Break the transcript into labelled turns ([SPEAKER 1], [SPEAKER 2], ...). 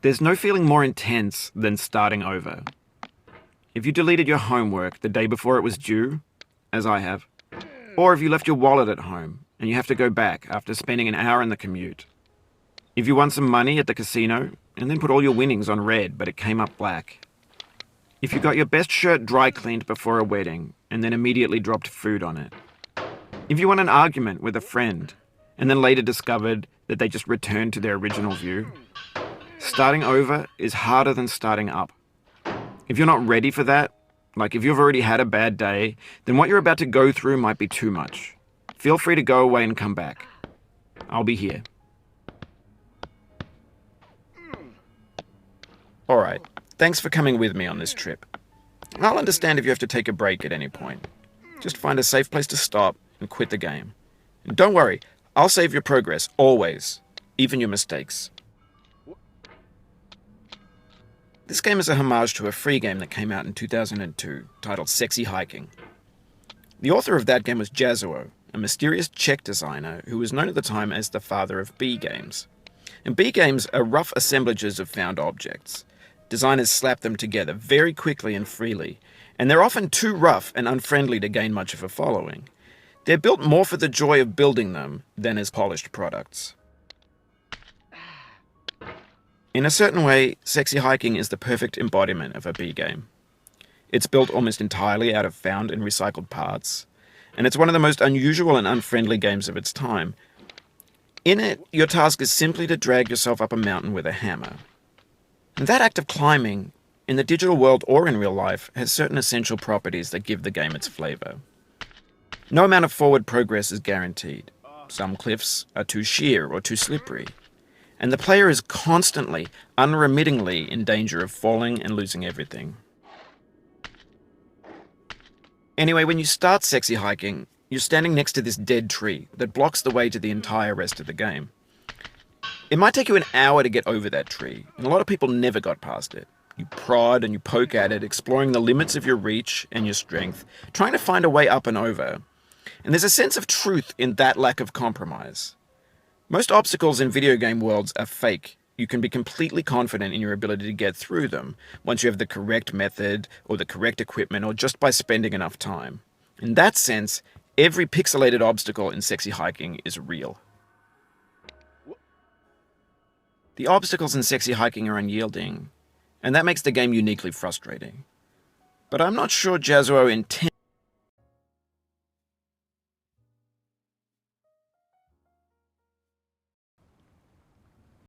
[SPEAKER 1] There's no feeling more intense than starting over. If you deleted your homework the day before it was due, as I have, or if you left your wallet at home and you have to go back after spending an hour in the commute. If you won some money at the casino and then put all your winnings on red but it came up black. If you got your best shirt dry cleaned before a wedding and then immediately dropped food on it. If you won an argument with a friend and then later discovered that they just returned to their original view. Starting over is harder than starting up. If you're not ready for that, like if you've already had a bad day, then what you're about to go through might be too much. Feel free to go away and come back. I'll be here. Alright, thanks for coming with me on this trip. I'll understand if you have to take a break at any point. Just find a safe place to stop and quit the game. And don't worry, I'll save your progress, always, even your mistakes. This game is a homage to a free game that came out in 2002, titled Sexy Hiking. The author of that game was Jazuo, a mysterious Czech designer who was known at the time as the father of B games. And B games are rough assemblages of found objects. Designers slap them together very quickly and freely, and they're often too rough and unfriendly to gain much of a following. They're built more for the joy of building them than as polished products. In a certain way, Sexy Hiking is the perfect embodiment of a B game. It's built almost entirely out of found and recycled parts, and it's one of the most unusual and unfriendly games of its time. In it, your task is simply to drag yourself up a mountain with a hammer. And that act of climbing, in the digital world or in real life, has certain essential properties that give the game its flavor. No amount of forward progress is guaranteed. Some cliffs are too sheer or too slippery. And the player is constantly, unremittingly in danger of falling and losing everything. Anyway, when you start Sexy Hiking, you're standing next to this dead tree that blocks the way to the entire rest of the game. It might take you an hour to get over that tree, and a lot of people never got past it. You prod and you poke at it, exploring the limits of your reach and your strength, trying to find a way up and over. And there's a sense of truth in that lack of compromise. Most obstacles in video game worlds are fake. You can be completely confident in your ability to get through them once you have the correct method or the correct equipment or just by spending enough time. In that sense, every pixelated obstacle in Sexy Hiking is real. The obstacles in Sexy Hiking are unyielding, and that makes the game uniquely frustrating. But I'm not sure Jazuo intends